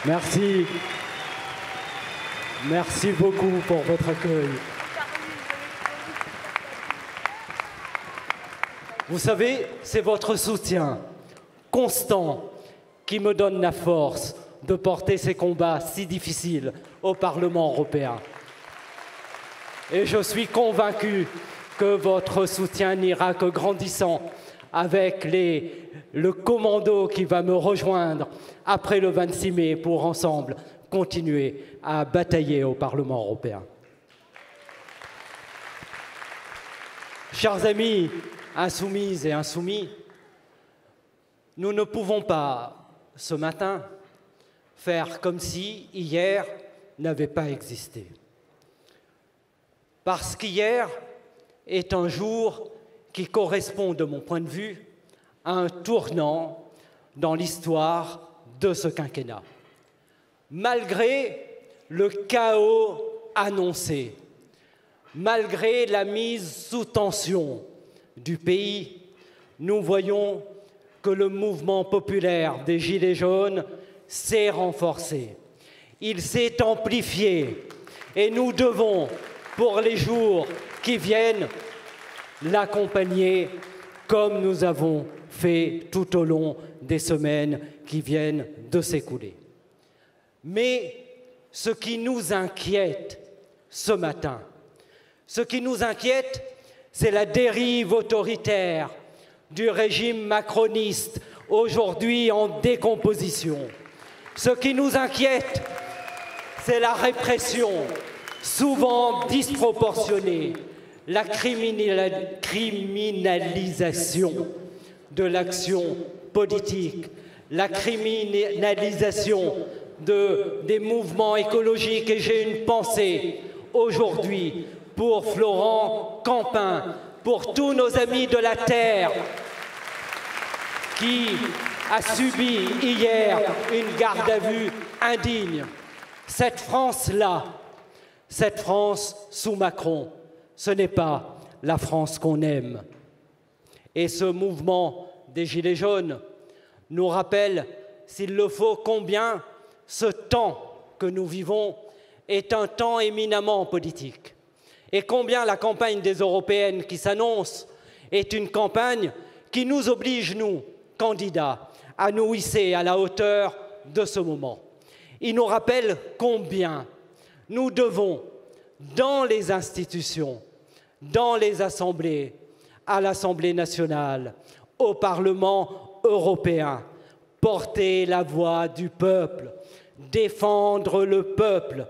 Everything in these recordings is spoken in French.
Merci. Merci beaucoup pour votre accueil. Vous savez, c'est votre soutien constant qui me donne la force de porter ces combats si difficiles au Parlement européen. Et je suis convaincu que votre soutien n'ira que grandissant avec le commando qui va me rejoindre après le 26 mai pour ensemble continuer à batailler au Parlement européen. Chers amis insoumises et insoumis, nous ne pouvons pas, ce matin, faire comme si hier n'avait pas existé. Parce qu'hier est un jour qui correspond, de mon point de vue, à un tournant dans l'histoire de ce quinquennat. Malgré le chaos annoncé, malgré la mise sous tension du pays, nous voyons que le mouvement populaire des Gilets jaunes s'est renforcé. Il s'est amplifié et nous devons, pour les jours qui viennent, l'accompagner comme nous avons fait tout au long des semaines qui viennent de s'écouler. Mais ce qui nous inquiète ce matin, ce qui nous inquiète, c'est la dérive autoritaire du régime macroniste, aujourd'hui en décomposition. Ce qui nous inquiète, c'est la répression, souvent disproportionnée, la criminalisation de l'action politique, la criminalisation des mouvements écologiques. Et j'ai une pensée aujourd'hui pour Florent Campin, pour tous nos amis de la Terre qui a subi hier une garde à vue indigne. Cette France-là, cette France sous Macron, ce n'est pas la France qu'on aime. Et ce mouvement des Gilets jaunes nous rappelle, s'il le faut, combien ce temps que nous vivons est un temps éminemment politique. Et combien la campagne des européennes qui s'annonce est une campagne qui nous oblige, nous, candidats, à nous hisser à la hauteur de ce moment. Il nous rappelle combien nous devons, dans les institutions, dans les assemblées, à l'Assemblée nationale, au Parlement européen, porter la voix du peuple, défendre le peuple.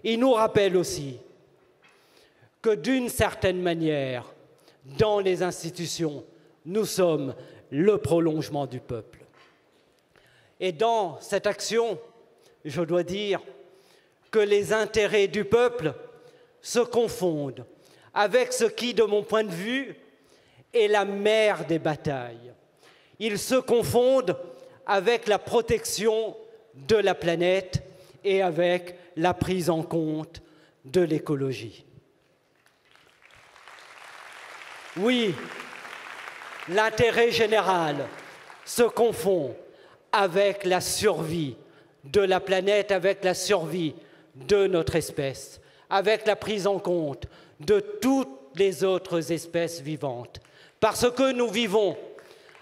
Il nous rappelle aussi que d'une certaine manière, dans les institutions, nous sommes le prolongement du peuple. Et dans cette action, je dois dire que les intérêts du peuple se confondent avec ce qui, de mon point de vue, est la mère des batailles. Ils se confondent avec la protection de la planète et avec la prise en compte de l'écologie. Oui, l'intérêt général se confond avec la survie de la planète, avec la survie de notre espèce, avec la prise en compte de toutes les autres espèces vivantes. Parce que nous vivons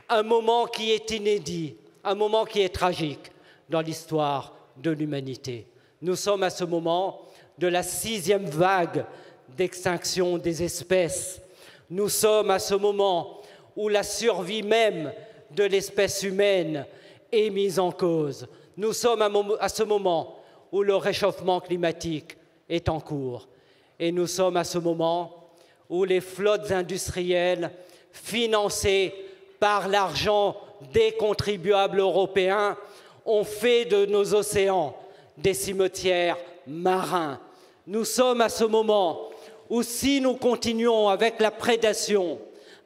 un moment qui est inédit, un moment qui est tragique dans l'histoire de l'humanité. Nous sommes à ce moment de la 6e vague d'extinction des espèces. Nous sommes à ce moment où la survie même de l'espèce humaine est mise en cause. Nous sommes à ce moment où le réchauffement climatique est en cours. Et nous sommes à ce moment où les flottes industrielles financées par l'argent des contribuables européens ont fait de nos océans des cimetières marins. Nous sommes à ce moment où, si nous continuons avec la prédation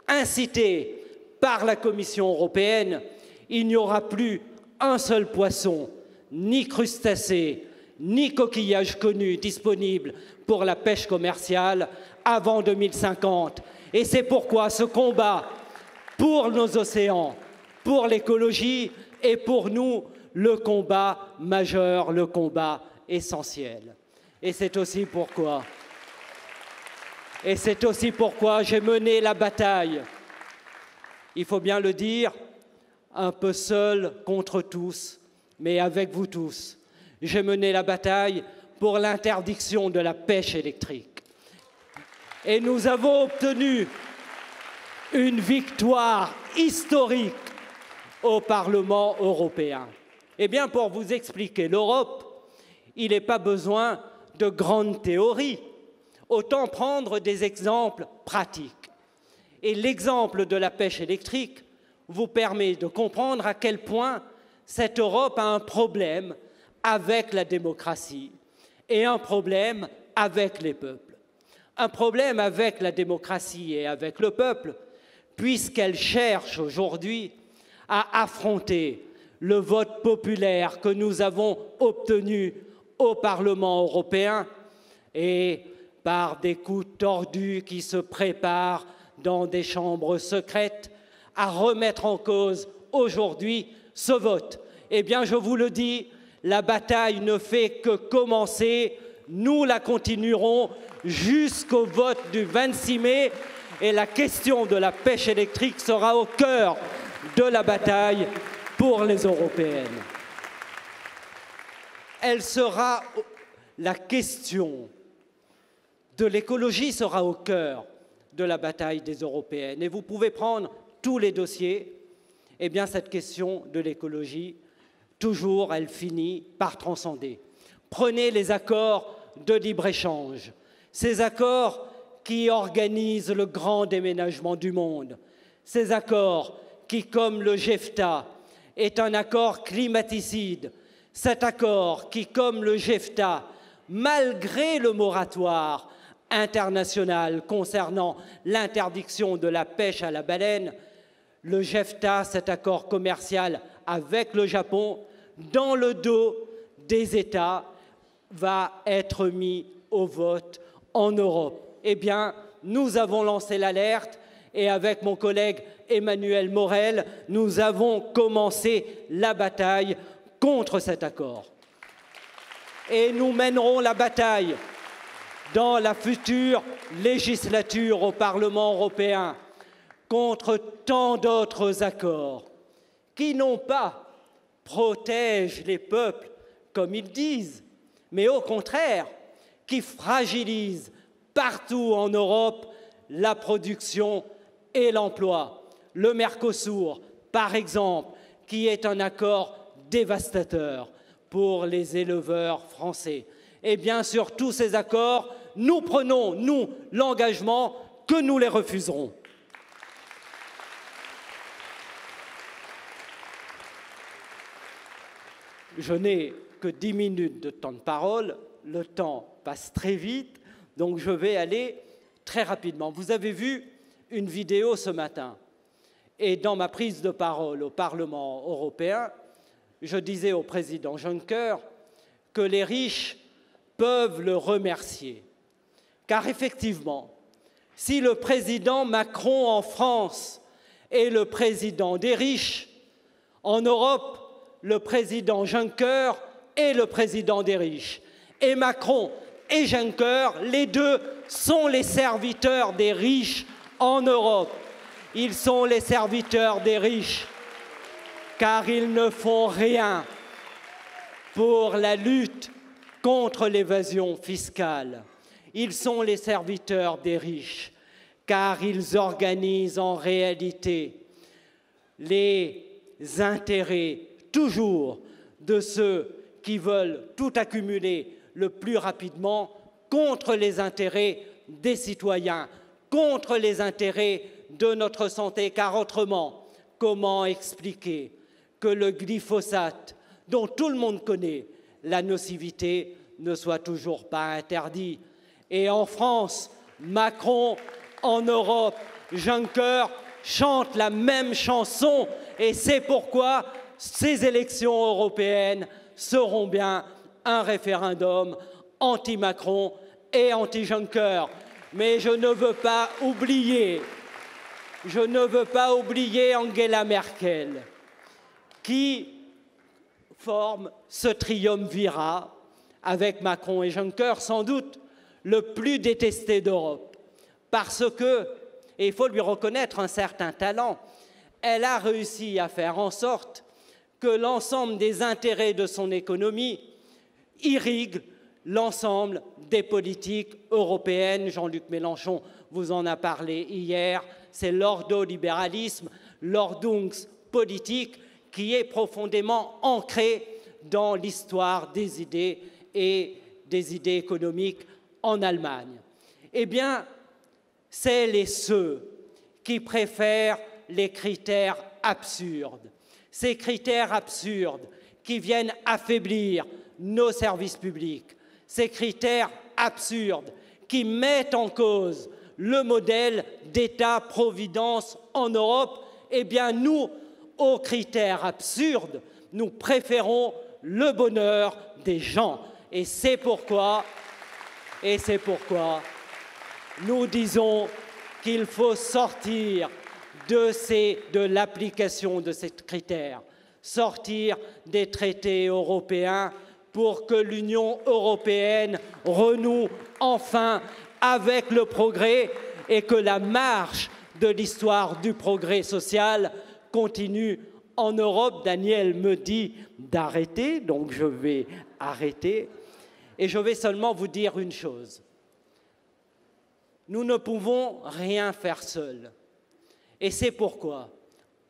incitée par la Commission européenne, il n'y aura plus un seul poisson, ni crustacé, ni coquillage connu disponible pour la pêche commerciale avant 2050. Et c'est pourquoi ce combat pour nos océans, pour l'écologie et pour nous le combat majeur, le combat essentiel. Et c'est aussi pourquoi j'ai mené la bataille, il faut bien le dire, un peu seul contre tous, mais avec vous tous. J'ai mené la bataille pour l'interdiction de la pêche électrique. Et nous avons obtenu une victoire historique au Parlement européen. Eh bien, pour vous expliquer l'Europe, il n'est pas besoin de grandes théories. Autant prendre des exemples pratiques. Et l'exemple de la pêche électrique vous permet de comprendre à quel point cette Europe a un problème avec la démocratie et un problème avec les peuples. Un problème avec la démocratie et avec le peuple, puisqu'elle cherche aujourd'hui à affronter le vote populaire que nous avons obtenu au Parlement européen et par des coups tordus qui se préparent dans des chambres secrètes à remettre en cause aujourd'hui ce vote. Eh bien, je vous le dis, la bataille ne fait que commencer. Nous la continuerons jusqu'au vote du 26 mai et la question de la pêche électrique sera au cœur de la bataille pour les européennes. La question de l'écologie sera au cœur de la bataille des européennes. Et vous pouvez prendre tous les dossiers, eh bien cette question de l'écologie, toujours elle finit par transcender. Prenez les accords de libre-échange, ces accords qui organisent le grand déménagement du monde, ces accords qui, comme le JEFTA, est un accord climaticide, cet accord qui, comme le JEFTA, malgré le moratoire international concernant l'interdiction de la pêche à la baleine, le JEFTA, cet accord commercial avec le Japon, dans le dos des États, va être mis au vote en Europe. Eh bien, nous avons lancé l'alerte et avec mon collègue Emmanuel Morel, nous avons commencé la bataille contre cet accord. Et nous mènerons la bataille dans la future législature au Parlement européen contre tant d'autres accords qui non pas protègent les peuples comme ils disent, mais au contraire qui fragilisent partout en Europe la production et l'emploi. Le Mercosur, par exemple, qui est un accord dévastateur pour les éleveurs français. Et bien sûr, tous ces accords, nous prenons, nous, l'engagement que nous les refuserons. Je n'ai que 10 minutes de temps de parole, le temps passe très vite, donc je vais aller très rapidement. Vous avez vu une vidéo ce matin, et dans ma prise de parole au Parlement européen, je disais au président Juncker que les riches peuvent le remercier. Car effectivement, si le président Macron en France est le président des riches, en Europe, le président Juncker est le président des riches. Et Macron et Juncker, les deux, sont les serviteurs des riches en Europe. Ils sont les serviteurs des riches, car ils ne font rien pour la lutte contre l'évasion fiscale. Ils sont les serviteurs des riches, car ils organisent en réalité les intérêts toujours de ceux qui veulent tout accumuler le plus rapidement contre les intérêts des citoyens, contre les intérêts de notre santé, car autrement, comment expliquer que le glyphosate, dont tout le monde connaît la nocivité, ne soit toujours pas interdit? Et en France, Macron, en Europe, Juncker chantent la même chanson, et c'est pourquoi ces élections européennes seront bien un référendum anti-Macron et anti-Juncker. Mais je ne veux pas oublier Angela Merkel, qui forme ce triumvirat avec Macron et Juncker, sans doute le plus détesté d'Europe, parce que, et il faut lui reconnaître un certain talent, elle a réussi à faire en sorte que l'ensemble des intérêts de son économie irrigue l'ensemble des politiques européennes. Jean-Luc Mélenchon vous en a parlé hier, c'est l'ordolibéralisme, l'ordnungspolitik qui est profondément ancré dans l'histoire des idées et des idées économiques en Allemagne. Eh bien, celles et ceux qui préfèrent les critères absurdes, ces critères absurdes qui viennent affaiblir nos services publics, ces critères absurdes qui mettent en cause le modèle d'État-providence en Europe, eh bien nous, aux critères absurdes, nous préférons le bonheur des gens. Et c'est pourquoi nous disons qu'il faut sortir de l'application de ces critères, sortir des traités européens pour que l'Union européenne renoue enfin avec le progrès et que la marche de l'histoire du progrès social continue en Europe. Daniel me dit d'arrêter, donc je vais arrêter. Et je vais seulement vous dire une chose. Nous ne pouvons rien faire seuls. Et c'est pourquoi,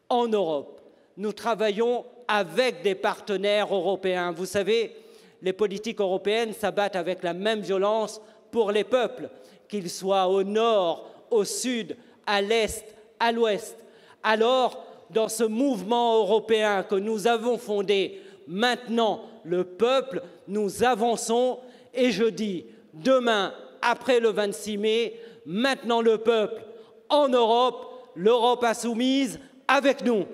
en Europe, nous travaillons avec des partenaires européens. Vous savez, les politiques européennes s'abattent avec la même violence pour les peuples, qu'ils soient au nord, au sud, à l'est, à l'ouest. Alors, dans ce mouvement européen que nous avons fondé, maintenant le peuple, nous avançons et je dis, demain, après le 26 mai, maintenant le peuple en Europe, l'Europe insoumise avec nous.